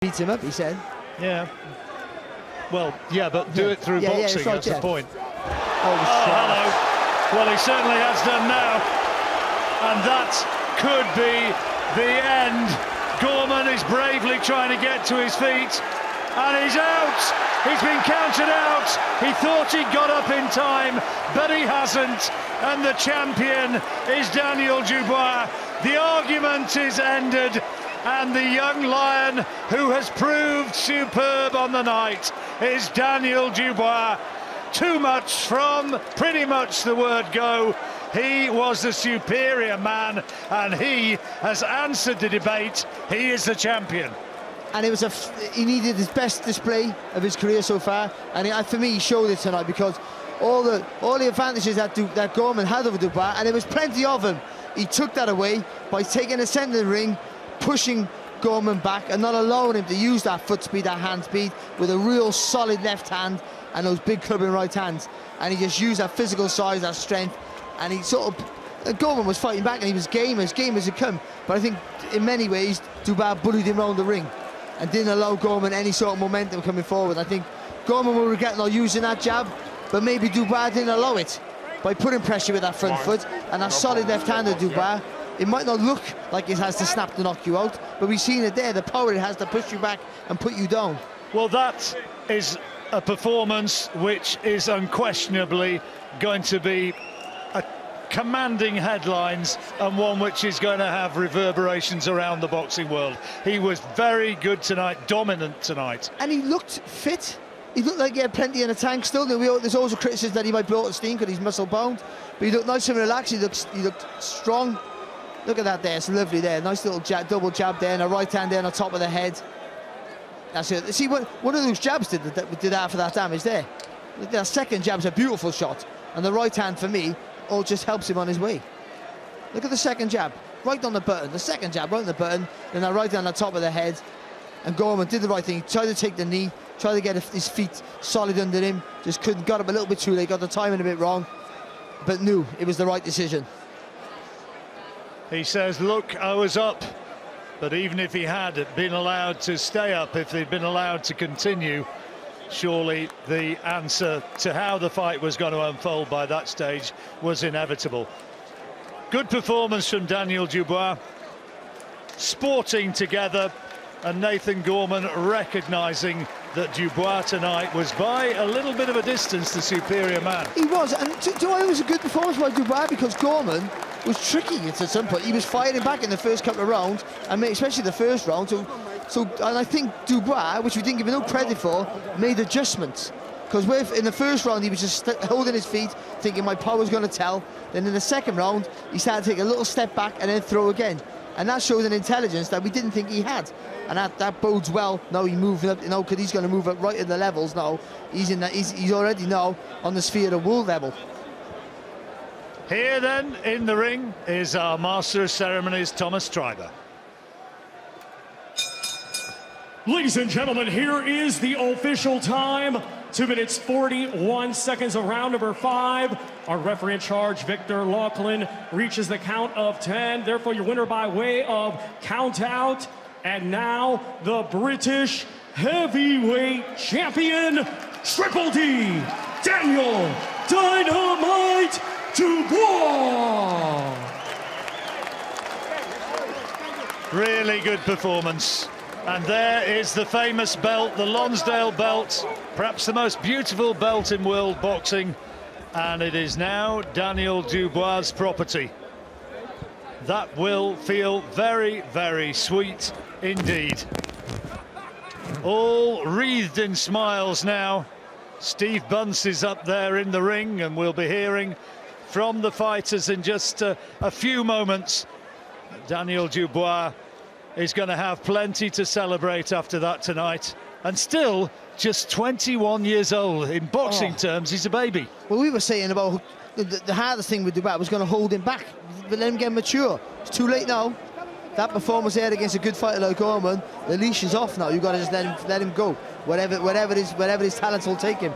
Beat him up, he said. Yeah. Well, yeah, but do it through boxing, that's the point. Oh, hello. Well, he certainly has done now. And that could be the end. Gorman is bravely trying to get to his feet. And he's out. He's been counted out. He thought he got up in time, but he hasn't. And the champion is Daniel Dubois. The argument is ended. And the young lion who has proved superb on the night is Daniel Dubois. Too much from pretty much the word go. He was the superior man and he has answered the debate. He is the champion. And it was he needed his best display of his career so far, and for me he showed it tonight, because all the advantages that Gorman had over Dubois, and there was plenty of them, he took that away by taking the centre of the ring, pushing Gorman back and not allowing him to use that foot speed, that hand speed, with a real solid left hand and those big clubbing right hands. And he just used that physical size, that strength, and he Gorman was fighting back and he was game as it come. But I think in many ways Dubois bullied him around the ring and didn't allow Gorman any sort of momentum coming forward. I think Gorman will regret not using that jab, but maybe Dubois didn't allow it by putting pressure with that front foot and that solid left hand of Dubois. It might not look like it has to snap to knock you out, but we've seen it there, the power it has to push you back and put you down. Well, that is a performance which is unquestionably going to be commanding headlines, and one which is going to have reverberations around the boxing world. He was very good tonight, dominant tonight. And he looked fit. He looked like he had plenty in the tank still. There's always a criticism that he might be out of steam because he's muscle bound, but he looked nice and relaxed. He looked strong. Look at that there, it's lovely there. Nice little double jab there, and a right hand there on the top of the head. That's it. See, one of those jabs did half of that damage there. That second jab's a beautiful shot, and the right hand, for me, just helps him on his way. Look at the second jab, right on the button. The second jab, right on the button, then that right hand on the top of the head. And Gorman did the right thing. He tried to take the knee, tried to get his feet solid under him, just couldn't, got up a little bit too late, got the timing a bit wrong, but knew it was the right decision. He says, look, I was up, but even if he had been allowed to stay up, if they'd been allowed to continue, surely the answer to how the fight was going to unfold by that stage was inevitable. Good performance from Daniel Dubois, sporting together, and Nathan Gorman recognising that Dubois tonight was by a little bit of a distance the superior man. He was, and it was a good performance by Dubois, because Gorman was tricky at some point. He was firing back in the first couple of rounds, and especially the first round. And I think Dubois, which we didn't give him no credit for, made adjustments. Because in the first round he was just holding his feet, thinking my power's going to tell. Then in the second round he started to take a little step back and then throw again. And that shows an intelligence that we didn't think he had. And that bodes well. Now he's moving up, because he's going to move up right in the levels now. He's already now on the sphere of world level. Here then, in the ring, is our Master of Ceremonies, Thomas Treiber. Ladies and gentlemen, here is the official time. 2 minutes 41 seconds of round number 5. Our referee in charge, Victor Laughlin, reaches the count of 10. Therefore, your winner by way of count out. And now, the British heavyweight champion, Triple D, Daniel Dynamite Dubois. Really good performance. And there is the famous belt, the Lonsdale belt, perhaps the most beautiful belt in world boxing. And it is now Daniel Dubois' property. That will feel very, very sweet indeed. All wreathed in smiles now. Steve Bunce is up there in the ring, and we'll be hearing from the fighters in just a few moments. Daniel Dubois is going to have plenty to celebrate after that tonight, and still just 21 years old. In boxing terms, he's a baby. Well, we were saying about the hardest thing with Dubois was going to hold him back, but let him get mature. It's too late now. That performance there against a good fighter like Gorman, the leash is off now. You've got to just let him go. Whatever his talents will take him.